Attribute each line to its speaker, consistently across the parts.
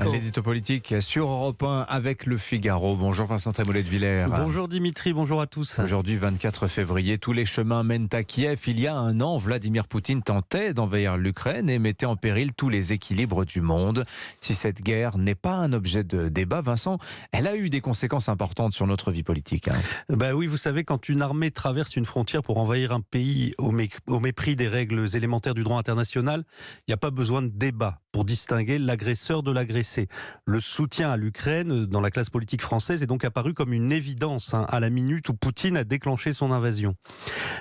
Speaker 1: Nico.
Speaker 2: L'édito politique sur Europe 1 avec Le Figaro. Bonjour Vincent Trémollet de Villers.
Speaker 3: Bonjour Dimitri, bonjour à tous.
Speaker 2: Aujourd'hui 24 février, tous les chemins mènent à Kiev. Il y a un an, Vladimir Poutine tentait d'envahir l'Ukraine et mettait en péril tous les équilibres du monde. Si cette guerre n'est pas un objet de débat, Vincent, elle a eu des conséquences importantes sur notre vie politique.
Speaker 3: Oui, vous savez, quand une armée traverse une frontière pour envahir un pays au mépris des règles élémentaires du droit international, il n'y a pas besoin de débat pour distinguer l'agresseur de l'agressé. Le soutien à l'Ukraine dans la classe politique française est donc apparu comme une évidence à la minute où Poutine a déclenché son invasion.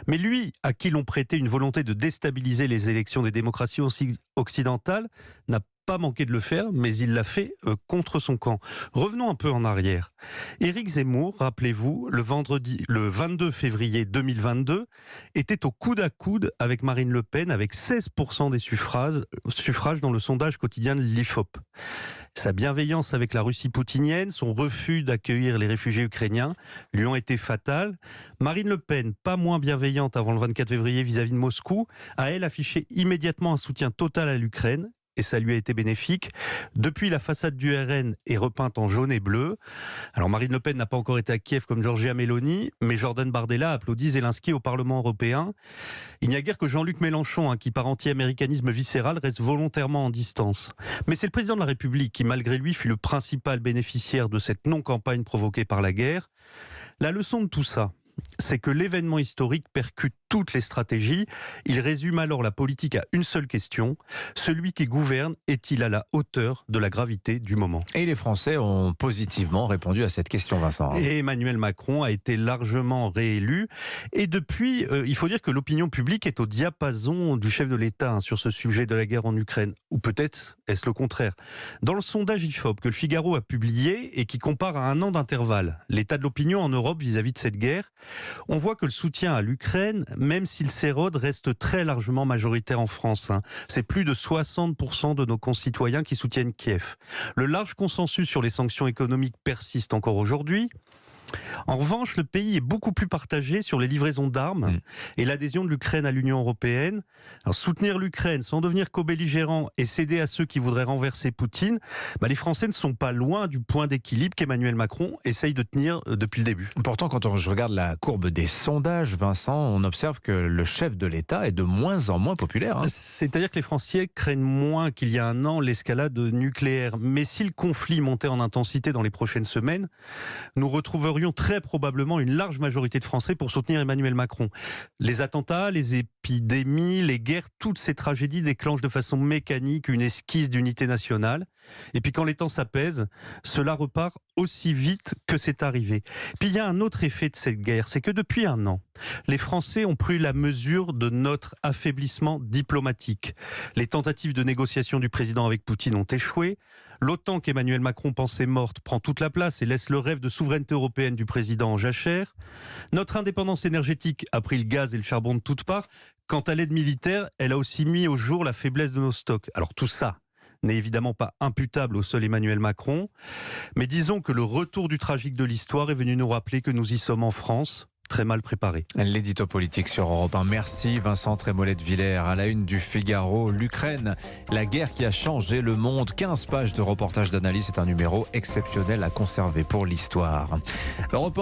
Speaker 3: Mais lui, à qui l'on prêtait une volonté de déstabiliser les élections des démocraties occidentales, n'a pas manqué de le faire, mais il l'a fait contre son camp. Revenons un peu en arrière. Éric Zemmour, rappelez-vous, le 22 février 2022, était au coude à coude avec Marine Le Pen, avec 16% des suffrages dans le sondage quotidien de l'IFOP. Sa bienveillance avec la Russie poutinienne, son refus d'accueillir les réfugiés ukrainiens lui ont été fatales. Marine Le Pen, pas moins bienveillante avant le 24 février vis-à-vis de Moscou, a elle affiché immédiatement un soutien total à l'Ukraine. Et ça lui a été bénéfique. Depuis, la façade du RN est repeinte en jaune et bleu. Alors Marine Le Pen n'a pas encore été à Kiev comme Giorgia Meloni, mais Jordan Bardella applaudit Zelensky au Parlement européen. Il n'y a guère que Jean-Luc Mélenchon, qui par anti-américanisme viscéral reste volontairement en distance. Mais c'est le président de la République qui, malgré lui, fut le principal bénéficiaire de cette non-campagne provoquée par la guerre. La leçon de tout ça, c'est que l'événement historique percute toutes les stratégies. Il résume alors la politique à une seule question. Celui qui gouverne est-il à la hauteur de la gravité du moment ?
Speaker 2: Et les Français ont positivement répondu à cette question, Vincent.
Speaker 3: Et Emmanuel Macron a été largement réélu. Et depuis, il faut dire que l'opinion publique est au diapason du chef de l'État sur ce sujet de la guerre en Ukraine. Ou peut-être est-ce le contraire. Dans le sondage IFOP que le Figaro a publié et qui compare à un an d'intervalle l'état de l'opinion en Europe vis-à-vis de cette guerre, on voit que le soutien à l'Ukraine, même s'il s'érode, reste très largement majoritaire en France. C'est plus de 60% de nos concitoyens qui soutiennent Kiev. Le large consensus sur les sanctions économiques persiste encore aujourd'hui. En revanche, le pays est beaucoup plus partagé sur les livraisons d'armes et l'adhésion de l'Ukraine à l'Union européenne. Alors, soutenir l'Ukraine sans devenir co-belligérant et céder à ceux qui voudraient renverser Poutine, les Français ne sont pas loin du point d'équilibre qu'Emmanuel Macron essaye de tenir depuis le début.
Speaker 2: Pourtant, quand je regarde la courbe des sondages, Vincent, on observe que le chef de l'État est de moins en moins populaire.
Speaker 3: C'est-à-dire que les Français craignent moins qu'il y a un an l'escalade nucléaire. Mais si le conflit montait en intensité dans les prochaines semaines, nous retrouverions très probablement une large majorité de Français pour soutenir Emmanuel Macron. Les attentats, les épidémies, les guerres, toutes ces tragédies déclenchent de façon mécanique une esquisse d'unité nationale. Et puis quand les temps s'apaisent, cela repart aussi vite que c'est arrivé. Puis il y a un autre effet de cette guerre, c'est que depuis un an, les Français ont pris la mesure de notre affaiblissement diplomatique. Les tentatives de négociation du président avec Poutine ont échoué. L'OTAN qu'Emmanuel Macron pensait morte prend toute la place et laisse le rêve de souveraineté européenne du président en jachère. Notre indépendance énergétique a pris le gaz et le charbon de toutes parts. Quant à l'aide militaire, elle a aussi mis au jour la faiblesse de nos stocks. Alors tout ça n'est évidemment pas imputable au seul Emmanuel Macron, mais disons que le retour du tragique de l'histoire est venu nous rappeler que nous y sommes en France, très mal préparé.
Speaker 2: L'édito politique sur Europe 1. Merci Vincent Trémollet de Villers. À la une du Figaro, l'Ukraine, la guerre qui a changé le monde. 15 pages de reportage d'analyse, c'est un numéro exceptionnel à conserver pour l'histoire. Europe 1